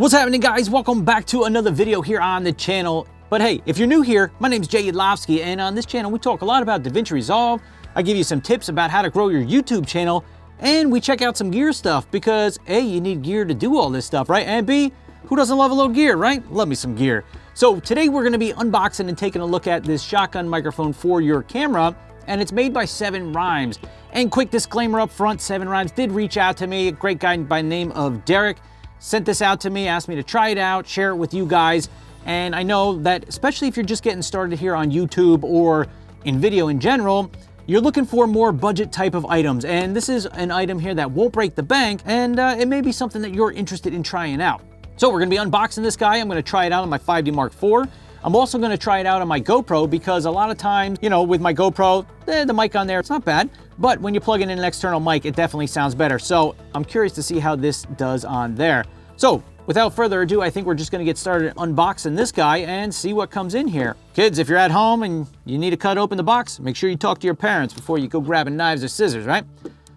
What's happening, guys? Welcome back to another video here on the channel. But hey, if you're new here, my name is Jay Yudlowski, and on this channel we talk a lot about DaVinci Resolve. I give you some tips about how to grow your YouTube channel, and we check out some gear stuff because A, you need gear to do all this stuff, right? And B, who doesn't love a little gear, right? Love me some gear. So today we're going to be unboxing and taking a look at this shotgun microphone for your camera, and it's made by 7 Rhymes. And quick disclaimer up front, 7 Rhymes did reach out to me, a great guy by the name of Derek. Sent this out to me, asked me to try it out, share it with you guys. And I know that especially if you're just getting started here on YouTube or in video in general, you're looking for more budget type of items. And this is an item here that won't break the bank, and it may be something that you're interested in trying out. So we're gonna be unboxing this guy. I'm gonna try it out on my 5D Mark IV. I'm also gonna try it out on my GoPro because a lot of times, you know, with my GoPro, the mic on there, it's not bad. But when you plug in an external mic, it definitely sounds better. So I'm curious to see how this does on there. So without further ado, I think we're just gonna get started unboxing this guy and see what comes in here. Kids, if you're at home and you need to cut open the box, make sure you talk to your parents before you go grabbing knives or scissors, right?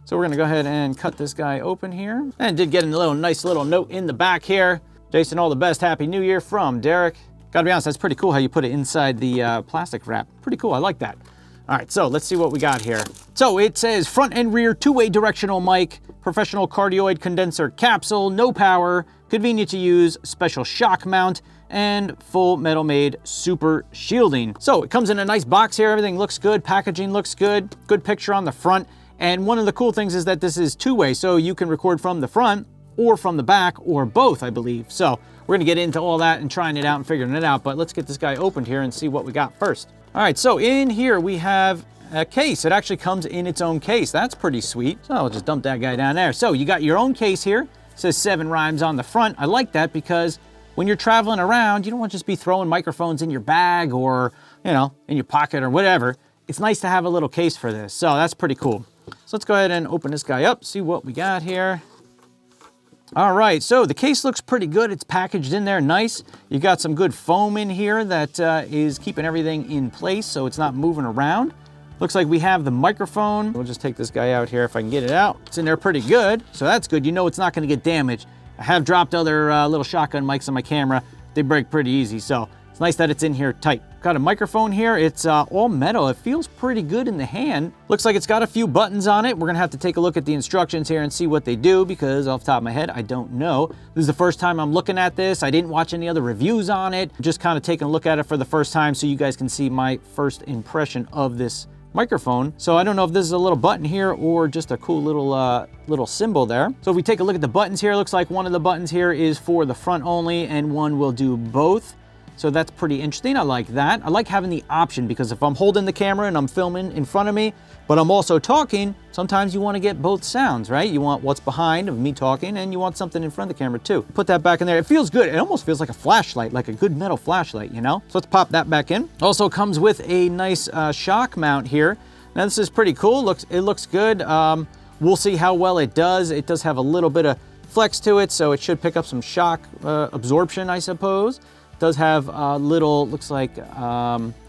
So we're gonna go ahead and cut this guy open here. And did get a nice little note in the back here. Jason, all the best, Happy New Year from Derek. Gotta be honest, that's pretty cool how you put it inside the plastic wrap. Pretty cool, I like that. All right, so let's see what we got here. So it says front and rear two-way directional mic, professional cardioid condenser capsule, no power, convenient to use, special shock mount, and full metal made super shielding. So it comes in a nice box here, everything looks good, packaging looks good, good picture on the front. And one of the cool things is that this is two-way, so you can record from the front or from the back or both, I believe. So we're gonna get into all that and trying it out and figuring it out, but let's get this guy opened here and see what we got first. All right, so in here we have a case. It actually comes in its own case. That's pretty sweet. So I'll just dump that guy down there. So you got your own case here. It says 7 Rhymes on the front. I like that because when you're traveling around, you don't want to just be throwing microphones in your bag or, you know, in your pocket or whatever. It's nice to have a little case for this. So that's pretty cool. So let's go ahead and open this guy up, see what we got here. All right, so the case looks pretty good. It's packaged in there nice. You got some good foam in here that is keeping everything in place so it's not moving around. Looks like we have the microphone. We'll just take this guy out here if I can get it out. It's in there pretty good, so that's good. You know it's not gonna get damaged. I have dropped other little shotgun mics on my camera. They break pretty easy, so it's nice that it's in here tight. Got a microphone here. It's all metal. It feels pretty good in the hand. Looks like it's got a few buttons on it. We're gonna have to take a look at the instructions here and see what they do because off the top of my head, I don't know. This is the first time I'm looking at this. I didn't watch any other reviews on it. Just kind of taking a look at it for the first time so you guys can see my first impression of this microphone. So I don't know if this is a little button here or just a cool little symbol there. So if we take a look at the buttons here, it looks like one of the buttons here is for the front only and one will do both. So that's pretty interesting. I like that. I like having the option because if I'm holding the camera and I'm filming in front of me, but I'm also talking, sometimes you want to get both sounds, right? You want what's behind of me talking and you want something in front of the camera too. Put that back in there. It feels good. It almost feels like a flashlight, like a good metal flashlight, you know? So let's pop that back in. Also comes with a nice shock mount here. Now this is pretty cool. It looks good. We'll see how well it does. It does have a little bit of flex to it, so it should pick up some shock absorption, I suppose. Does have little, looks like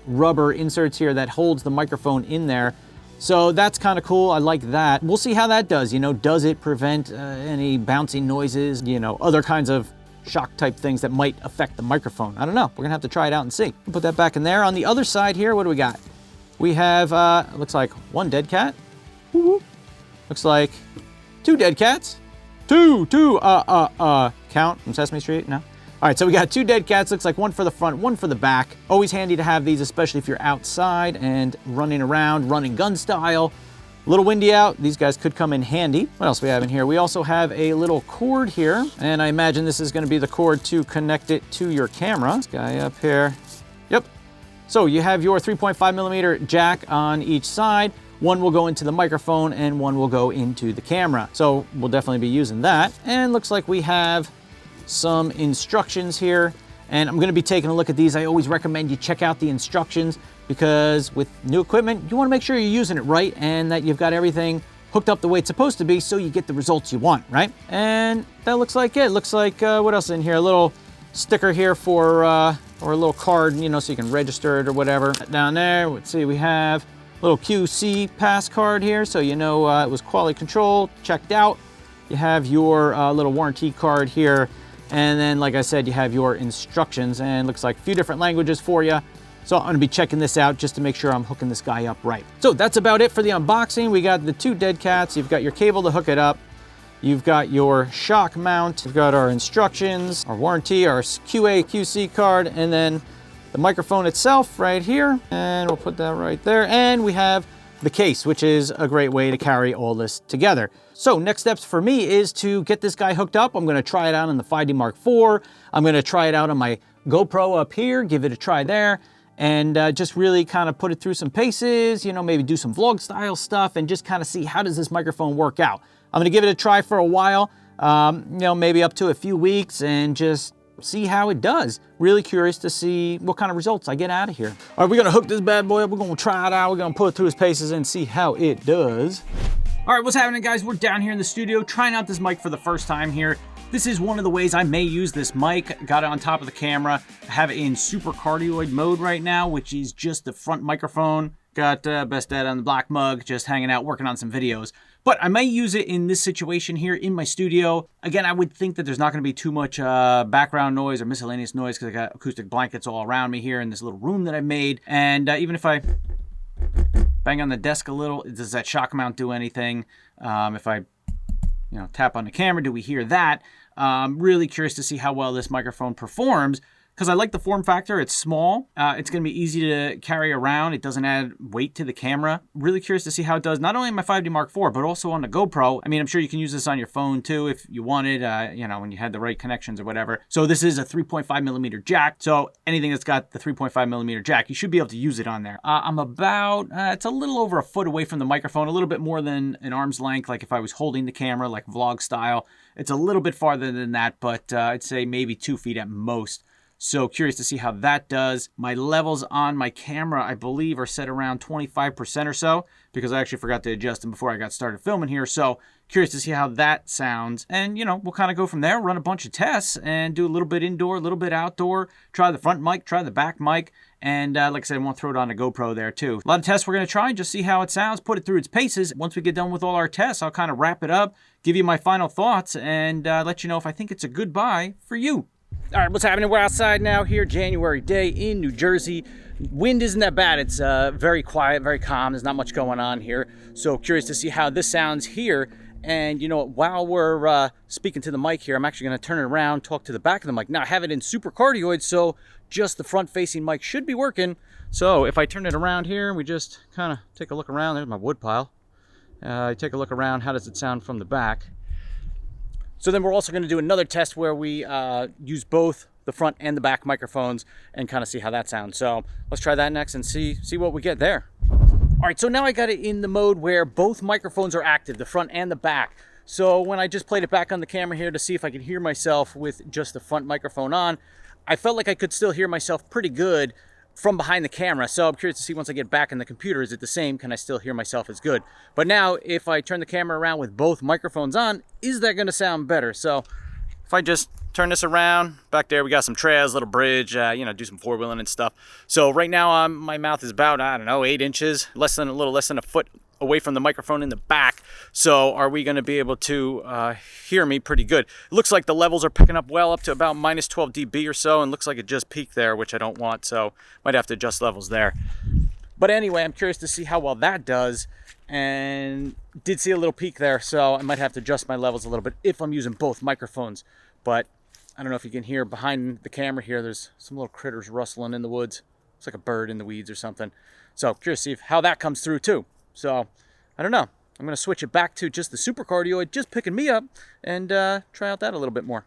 rubber inserts here that holds the microphone in there. So that's kind of cool. I like that. We'll see how that does. You know, does it prevent any bouncing noises, you know, other kinds of shock type things that might affect the microphone? I don't know. We're gonna have to try it out and see. Put that back in there. On the other side here, what do we got? We have, looks like 1 dead cat. Woo-hoo. Looks like 2 dead cats. Count from Sesame Street, no? All right, so we got 2 dead cats. Looks like one for the front, one for the back. Always handy to have these, especially if you're outside and running around, running gun style. A little windy out, these guys could come in handy. What else we have in here? We also have a little cord here, and I imagine this is gonna be the cord to connect it to your camera. This guy up here, yep. So you have your 3.5mm jack on each side. One will go into the microphone and one will go into the camera. So we'll definitely be using that. And looks like we have some instructions here, and I'm going to be taking a look at these. I always recommend you check out the instructions because with new equipment, you want to make sure you're using it right and that you've got everything hooked up the way it's supposed to be so you get the results you want, right? And that looks like it. Looks like, what else in here? A little sticker here for, or a little card, you know, so you can register it or whatever. Down there, let's see, we have a little QC pass card here, so you know it was quality control, checked out. You have your little warranty card here. And then, like I said, you have your instructions, and it looks like a few different languages for you. So I'm gonna be checking this out just to make sure I'm hooking this guy up right. So that's about it for the unboxing. We got the 2 dead cats. You've got your cable to hook it up. You've got your shock mount. You've got our instructions, our warranty, our QA, QC card, and then the microphone itself right here. And we'll put that right there. And we have the case, which is a great way to carry all this together. So next steps for me is to get this guy hooked up. I'm gonna try it out on the 5D Mark IV. I'm gonna try it out on my GoPro up here, give it a try there, and just really kind of put it through some paces, you know, maybe do some vlog style stuff and just kind of see how does this microphone work out. I'm gonna give it a try for a while, you know, maybe up to a few weeks and just see how it does. Really curious to see what kind of results I get out of here. All right, we're gonna hook this bad boy up. We're gonna try it out. We're gonna put it through its paces and see how it does. All right, what's happening, guys? We're down here in the studio trying out this mic for the first time here. This is one of the ways I may use this mic. Got it on top of the camera. I have it in super cardioid mode right now, which is just the front microphone. Got Best Dad on the black mug, just hanging out, working on some videos. But I may use it in this situation here in my studio. Again, I would think that there's not gonna be too much background noise or miscellaneous noise because I got acoustic blankets all around me here in this little room that I made. And even if I bang on the desk a little, does that shock mount do anything? If I tap on the camera, do we hear that? Really curious to see how well this microphone performs, because I like the form factor. It's small. It's going to be easy to carry around. It doesn't add weight to the camera. Really curious to see how it does, not only on my 5D Mark IV, but also on the GoPro. I mean, I'm sure you can use this on your phone too if you wanted, when you had the right connections or whatever. So this is a 3.5 millimeter jack. So anything that's got the 3.5 millimeter jack, you should be able to use it on there. I'm about, it's a little over a foot away from the microphone, a little bit more than an arm's length, like if I was holding the camera, like vlog style. It's a little bit farther than that, but I'd say maybe 2 feet at most. So curious to see how that does. My levels on my camera, I believe, are set around 25% or so, because I actually forgot to adjust them before I got started filming here. So curious to see how that sounds. And, we'll kind of go from there, run a bunch of tests, and do a little bit indoor, a little bit outdoor, try the front mic, try the back mic. And like I said, I want to throw it on a GoPro there too. A lot of tests we're going to try, just see how it sounds, put it through its paces. Once we get done with all our tests, I'll kind of wrap it up, give you my final thoughts, and let you know if I think it's a good buy for you. All right, what's happening? We're outside now here, January day in New Jersey. Wind isn't that bad. It's very quiet, very calm. There's not much going on here. So curious to see how this sounds here. And while we're speaking to the mic here, I'm actually gonna turn it around, talk to the back of the mic. Now I have it in super cardioid, so just the front facing mic should be working. So if I turn it around here, we just kind of take a look around. There's my wood pile. I take a look around, how does it sound from the back? So then we're also going to do another test where we use both the front and the back microphones and kind of see how that sounds. So let's try that next and see what we get there. All right, so now I got it in the mode where both microphones are active, the front and the back. So when I just played it back on the camera here to see if I could hear myself with just the front microphone on, I felt like I could still hear myself pretty good from behind the camera. So I'm curious to see once I get back in the computer, is it the same? Can I still hear myself as good? But now if I turn the camera around with both microphones on, is that gonna sound better? So if I just turn this around, back there we got some trails, little bridge, do some four-wheeling and stuff. So right now my mouth is about, 8 inches, a little less than a foot away from the microphone in the back. So are we going to be able to hear me pretty good? It looks like the levels are picking up well up to about minus 12 dB or so, and looks like it just peaked there, which I don't want, so might have to adjust levels there. But anyway, I'm curious to see how well that does, and did see a little peak there, so I might have to adjust my levels a little bit if I'm using both microphones. But I don't know if you can hear behind the camera here, there's some little critters rustling in the woods. It's like a bird in the weeds or something. So curious to see how that comes through too. So I don't know. I'm going to switch it back to just the super cardioid, just picking me up, and try out that a little bit more.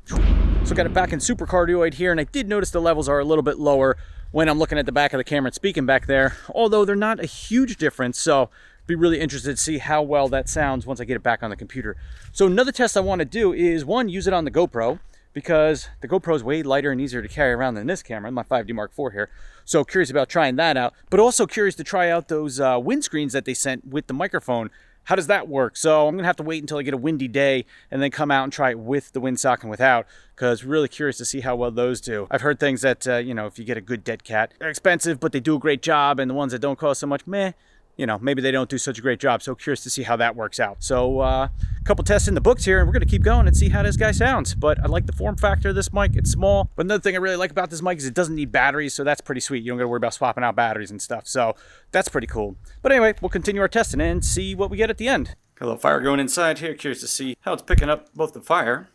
So got it back in super cardioid here, and I did notice the levels are a little bit lower when I'm looking at the back of the camera and speaking back there, although they're not a huge difference. So be really interested to see how well that sounds once I get it back on the computer. So another test I want to do is, one, use it on the GoPro, because the GoPro is way lighter and easier to carry around than this camera, my 5D Mark IV here. So curious about trying that out, but also curious to try out those windscreens that they sent with the microphone. How does that work? So I'm gonna have to wait until I get a windy day and then come out and try it with the windsock and without, because really curious to see how well those do. I've heard things that, if you get a good dead cat, they're expensive, but they do a great job, and the ones that don't cost so much, meh. you know, maybe they don't do such a great job. So curious to see how that works out. So a couple tests in the books here, and we're gonna keep going and see how this guy sounds. But I like the form factor of this mic. It's small, but another thing I really like about this mic is it doesn't need batteries, so that's pretty sweet. You don't gotta worry about swapping out batteries and stuff. So that's pretty cool. But anyway, we'll continue our testing and see what we get at the end. Got a little fire going inside here. Curious to see how it's picking up both the fire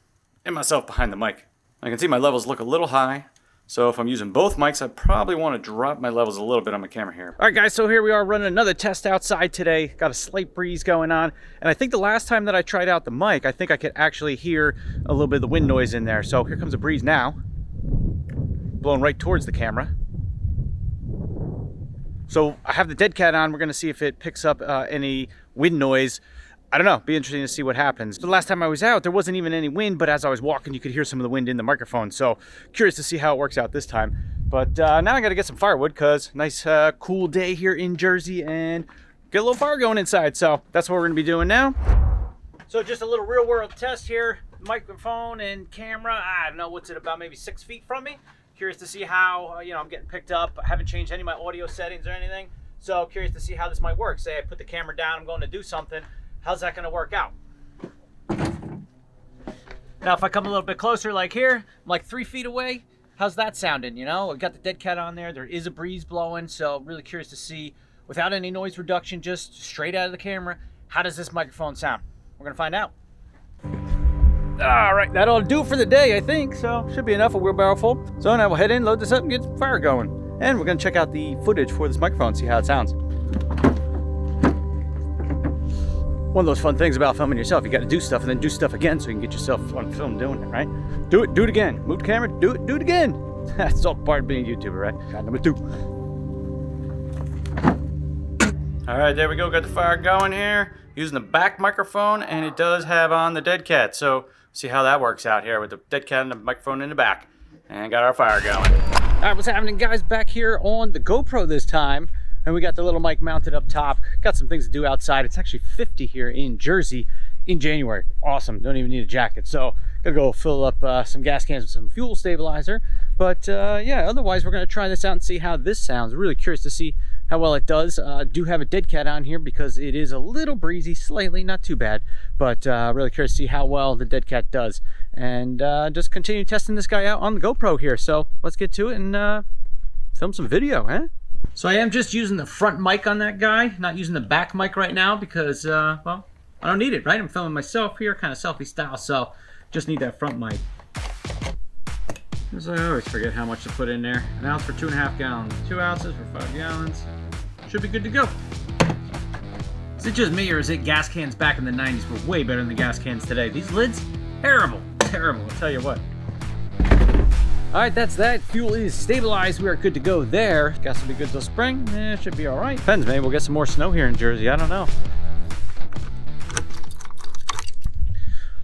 and myself behind the mic. I can see my levels look a little high. So if I'm using both mics, I probably want to drop my levels a little bit on my camera here. All right, guys, so here we are running another test outside today. Got a slight breeze going on. And I think the last time that I tried out the mic, I think I could actually hear a little bit of the wind noise in there. So here comes a breeze now, blowing right towards the camera. So I have the dead cat on. We're going to see if it picks up any wind noise. I don't know, be interesting to see what happens. The last time I was out, there wasn't even any wind, but as I was walking, you could hear some of the wind in the microphone. So curious to see how it works out this time. But now I gotta get some firewood because nice cool day here in Jersey and get a little fire going inside. So that's what we're gonna be doing now. So just a little real world test here. Microphone and camera, I don't know, what's it about, maybe 6 feet from me. Curious to see how, you know, I'm getting picked up. I haven't changed any of my audio settings or anything. So curious to see how this might work. Say I put the camera down, I'm going to do something. How's that going to work out? Now, if I come a little bit closer, like here, I'm like 3 feet away. How's that sounding? You know, I've got the dead cat on there. There is a breeze blowing, so really curious to see, without any noise reduction, just straight out of the camera, how does this microphone sound? We're going to find out. All right, that'll do for the day, I think. So should be enough, a wheelbarrow full. So now we'll head in, load this up, and get some fire going. And we're going to check out the footage for this microphone, see how it sounds. One of those fun things about filming yourself, you got to do stuff and then do stuff again so you can get yourself on film doing it, right? Do it again. Move the camera, do it again. That's all part of being a YouTuber, right? Shot number 2. All right, there we go. Got the fire going here. Using the back microphone, and it does have on the dead cat. So see how that works out here with the dead cat and the microphone in the back. And got our fire going. All right, what's happening, guys? Back here on the GoPro this time. And we got the little mic mounted up top. Got some things to do outside. It's actually 50 here in Jersey in January. Awesome, don't even need a jacket. So gotta go fill up some gas cans with some fuel stabilizer. But yeah, otherwise we're gonna try this out and see how this sounds. Really curious to see how well it does. Do have a dead cat on here because it is a little breezy, slightly, not too bad. But really curious to see how well the dead cat does. And just continue testing this guy out on the GoPro here. So let's get to it and film some video, huh? So I am just using the front mic on that guy, not using the back mic right now because, well, I don't need it, right? I'm filming myself here, kind of selfie style, so just need that front mic. So I always forget how much to put in there. 1 ounce for 2.5 gallons, 2 ounces for 5 gallons. Should be good to go. Is it just me or is it gas cans back in the 90s were way better than the gas cans today? These lids, terrible, terrible, I'll tell you what. All right, that's that. Fuel is stabilized. We are good to go there. Gas will be good till spring. Should be all right. Depends, maybe we'll get some more snow here in Jersey. I don't know.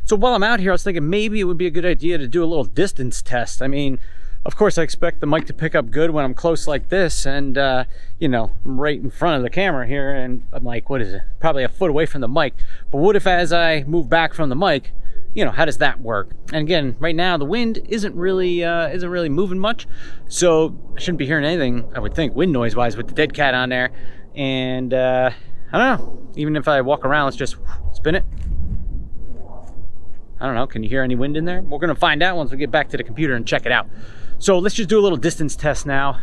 So while I'm out here, I was thinking maybe it would be a good idea to do a little distance test. I mean, of course, I expect the mic to pick up good when I'm close like this and, you know, I'm right in front of the camera here and I'm like, what is it? Probably a foot away from the mic. But what if as I move back from the mic, you know, how does that work? And again, right now the wind isn't really moving much, so I shouldn't be hearing anything, I would think, wind noise wise with the dead cat on there. And I don't know, even if I walk around, let's just spin it. I don't know, can you hear any wind in there? We're gonna find out once we get back to the computer and check it out. So let's just do a little distance test now.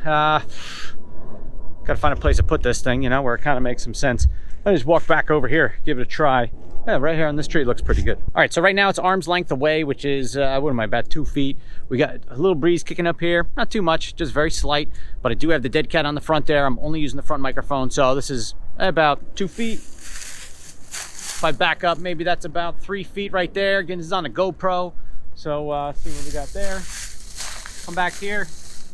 Gotta find a place to put this thing, you know, where it kind of makes some sense. I'll just walk back over here, give it a try. Yeah, right here on this tree looks pretty good. All right, so right now it's arm's length away, which is, what am I, about 2 feet. We got a little breeze kicking up here, not too much, just very slight, but I do have the dead cat on the front there. I'm only using the front microphone, so this is about 2 feet. If I back up, maybe that's about 3 feet right there. Again, this is on a GoPro, so see what we got there. Come back here,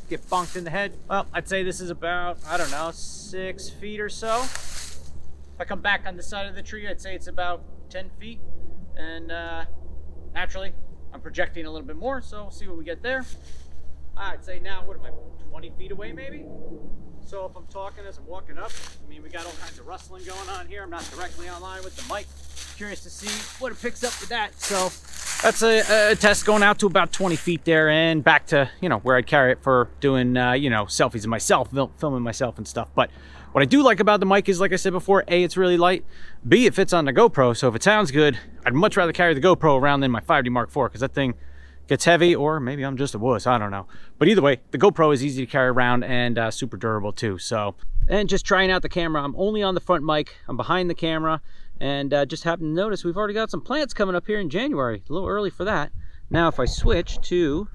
get bonked in the head. Well, I'd say this is about, I don't know, 6 feet or so. If I come back on the side of the tree, I'd say it's about 10 feet. And naturally, I'm projecting a little bit more, so we'll see what we get there. I'd say now, what am I, 20 feet away maybe? So if I'm talking as I'm walking up, I mean, we got all kinds of rustling going on here. I'm not directly online with the mic. Curious to see what it picks up with that. So that's a test going out to about 20 feet there and back to, you know, where I'd carry it for doing, you know, selfies of myself, filming myself and stuff. But What I do like about the mic is, like I said before, A, it's really light, B, it fits on the GoPro, so if it sounds good, I'd much rather carry the GoPro around than my 5D Mark IV, because that thing gets heavy, or maybe I'm just a wuss, I don't know. But either way, the GoPro is easy to carry around and super durable too. So, and just trying out the camera, I'm only on the front mic, I'm behind the camera, and just happened to notice we've already got some plants coming up here in January, a little early for that. Now, if I switch to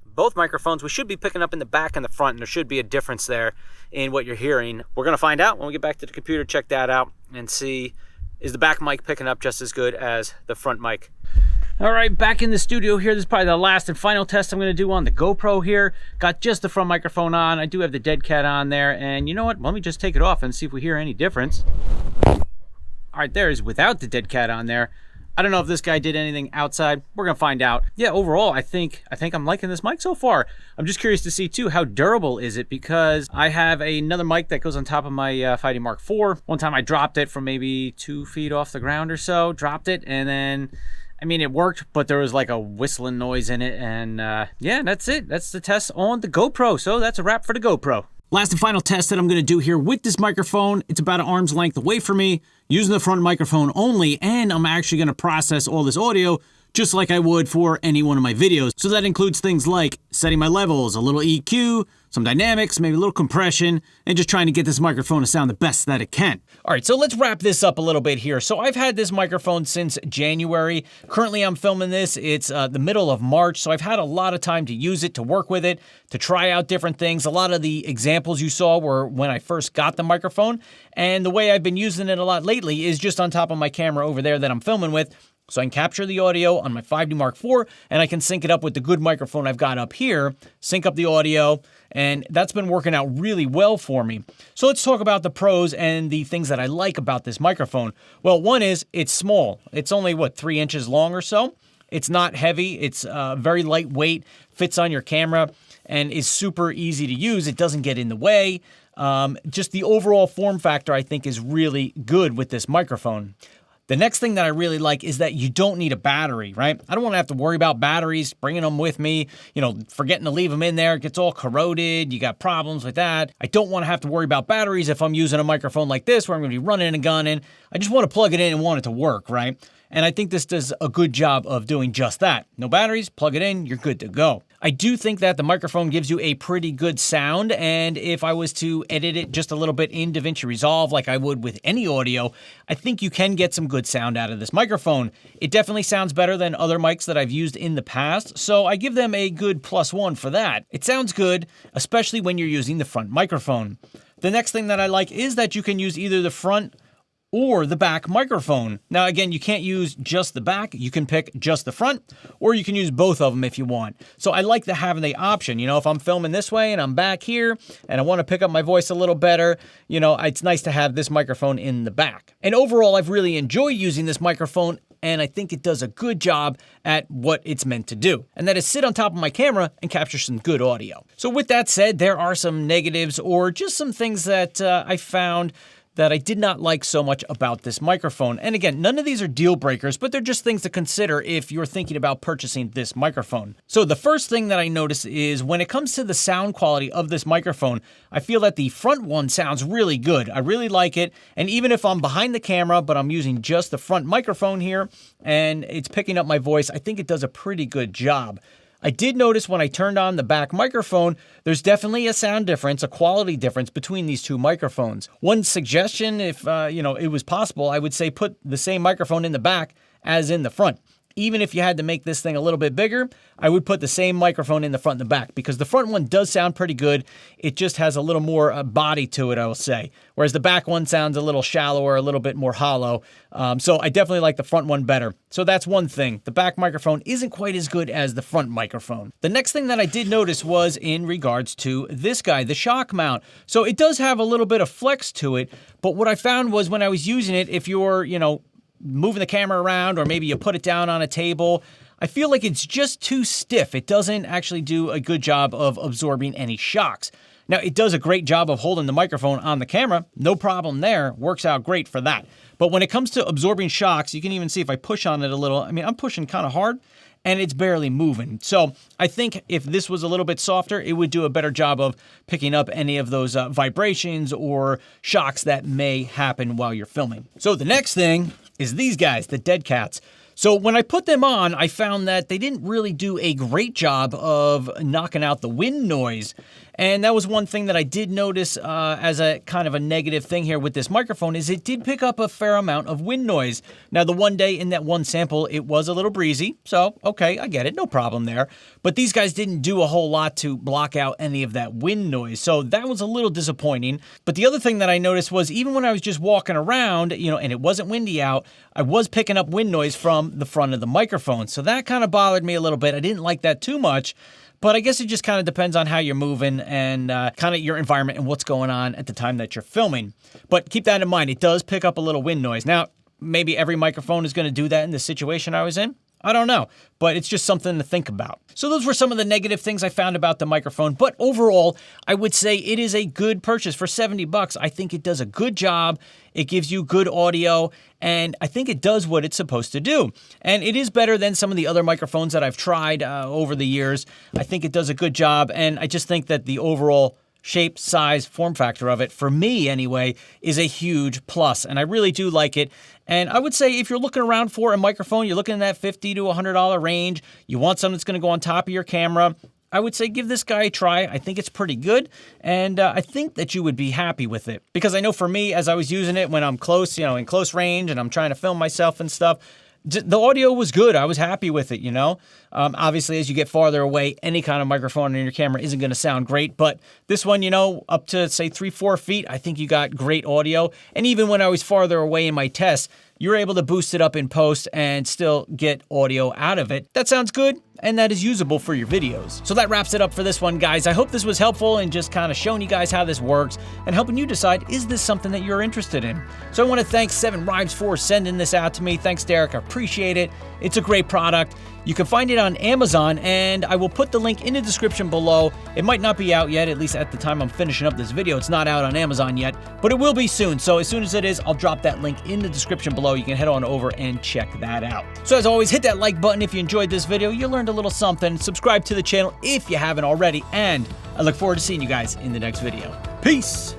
both microphones, we should be picking up in the back and the front, and there should be a difference there in what you're hearing. We're gonna find out when we get back to the computer, check that out, and see, is the back mic picking up just as good as the front mic? All right, back in the studio here. This is probably the last and final test I'm gonna do on the GoPro here. Got just the front microphone on. I do have the dead cat on there, and you know what? Let me just take it off and see if we hear any difference. All right, there is without the dead cat on there. I don't know if this guy did anything outside. We're gonna find out. Yeah, overall, I think I'm liking this mic so far. I'm just curious to see too, how durable is it? Because I have another mic that goes on top of my 5D Mark IV. One time I dropped it from maybe 2 feet off the ground or so, dropped it, and then, I mean, it worked, but there was like a whistling noise in it, and yeah, that's it. That's the test on the GoPro. So that's a wrap for the GoPro. Last and final test that I'm gonna do here with this microphone. It's about an arm's length away from me, using the front microphone only, and I'm actually gonna process all this audio just like I would for any one of my videos. So that includes things like setting my levels, a little EQ, some dynamics, maybe a little compression, and just trying to get this microphone to sound the best that it can. All right, so let's wrap this up a little bit here. So I've had this microphone since January. Currently I'm filming this, it's the middle of March, so I've had a lot of time to use it, to work with it, to try out different things. A lot of the examples you saw were when I first got the microphone, and the way I've been using it a lot lately is just on top of my camera over there that I'm filming with. So I can capture the audio on my 5D Mark IV, and I can sync it up with the good microphone I've got up here, sync up the audio, and that's been working out really well for me. So let's talk about the pros and the things that I like about this microphone. Well, one is it's small. It's only, what, 3 inches long or so? It's not heavy. It's very lightweight, fits on your camera, and is super easy to use. It doesn't get in the way. Just the overall form factor, I think, is really good with this microphone. The next thing that I really like is that you don't need a battery, right? I don't want to have to worry about batteries, bringing them with me, you know, forgetting to leave them in there. It gets all corroded. You got problems with that. I don't want to have to worry about batteries if I'm using a microphone like this where I'm going to be running and gunning. I just want to plug it in and want it to work, right? And I think this does a good job of doing just that. No batteries, plug it in, you're good to go. I do think that the microphone gives you a pretty good sound, and if I was to edit it just a little bit in DaVinci Resolve like I would with any audio, I think you can get some good sound out of this microphone. It definitely sounds better than other mics that I've used in the past, so I give them a good +1 for that. It sounds good, especially when you're using the front microphone. The next thing that I like is that you can use either the front or the back microphone. Now, again, you can't use just the back. You can pick just the front, or you can use both of them if you want. So I like having the option. You know, if I'm filming this way and I'm back here and I want to pick up my voice a little better, you know, it's nice to have this microphone in the back. And overall, I've really enjoyed using this microphone, and I think it does a good job at what it's meant to do, and that is sit on top of my camera and capture some good audio. So with that said, there are some negatives or just some things that I found that I did not like so much about this microphone. And again, none of these are deal breakers, but they're just things to consider if you're thinking about purchasing this microphone. So the first thing that I notice is when it comes to the sound quality of this microphone, I feel that the front one sounds really good. I really like it. And even if I'm behind the camera, but I'm using just the front microphone here and it's picking up my voice, I think it does a pretty good job. I did notice when I turned on the back microphone, there's definitely a sound difference, a quality difference between these two microphones. One suggestion, if it was possible, I would say put the same microphone in the back as in the front. Even if you had to make this thing a little bit bigger, I would put the same microphone in the front and the back because the front one does sound pretty good. It just has a little more body to it, I will say. Whereas the back one sounds a little shallower, a little bit more hollow. So I definitely like the front one better. So that's one thing. The back microphone isn't quite as good as the front microphone. The next thing that I did notice was in regards to this guy, the shock mount. So it does have a little bit of flex to it, but what I found was when I was using it, if you're, moving the camera around or maybe you put it down on a table, I feel like it's just too stiff. It doesn't actually do a good job of absorbing any shocks. Now, it does a great job of holding the microphone on the camera. No problem there. Works out great for that. But when it comes to absorbing shocks, you can even see if I push on it a little. I mean, I'm pushing kind of hard, and it's barely moving. So I think if this was a little bit softer, it would do a better job of picking up any of those vibrations or shocks that may happen while you're filming. So the next thing is these guys, the Dead Cats. So when I put them on, I found that they didn't really do a great job of knocking out the wind noise. And that was one thing that I did notice as a kind of a negative thing here with this microphone, is it did pick up a fair amount of wind noise. Now, the one day in that one sample, it was a little breezy. So, okay, I get it. No problem there. But these guys didn't do a whole lot to block out any of that wind noise. So that was a little disappointing. But the other thing that I noticed was even when I was just walking around, and it wasn't windy out, I was picking up wind noise from the front of the microphone. So that kind of bothered me a little bit. I didn't like that too much. But I guess it just kind of depends on how you're moving and kind of your environment and what's going on at the time that you're filming. But keep that in mind. It does pick up a little wind noise. Now, maybe every microphone is going to do that in the situation I was in. I don't know, but it's just something to think about. So those were some of the negative things I found about the microphone, but overall, I would say it is a good purchase for $70. I think it does a good job. It gives you good audio, and I think it does what it's supposed to do. And it is better than some of the other microphones that I've tried over the years. I think it does a good job, and I just think that the overall shape, size, form factor of it, for me anyway, is a huge plus, and I really do like it. And I would say if you're looking around for a microphone, you're looking in that $50 to $100 range, you want something that's going to go on top of your camera, I would say give this guy a try. I think it's pretty good, and I think that you would be happy with it. Because I know for me, as I was using it when I'm close, in close range, and I'm trying to film myself and stuff, the audio was good. I was happy with it, Obviously, as you get farther away, any kind of microphone in your camera isn't going to sound great. But this one, up to, say, 3-4 feet, I think you got great audio. And even when I was farther away in my test, you're able to boost it up in post and still get audio out of it. That sounds good, and that is usable for your videos. So that wraps it up for this one, guys. I hope this was helpful in just kind of showing you guys how this works and helping you decide, is this something that you're interested in? So I want to thank 7 Rhymes for sending this out to me. Thanks, Derek. I appreciate it. It's a great product. You can find it on Amazon, and I will put the link in the description below. It might not be out yet, at least at the time I'm finishing up this video. It's not out on Amazon yet, but it will be soon. So as soon as it is, I'll drop that link in the description below. You can head on over and check that out. So as always, hit that like button if you enjoyed this video. You learned a little something. Subscribe to the channel if you haven't already, and I look forward to seeing you guys in the next video. Peace!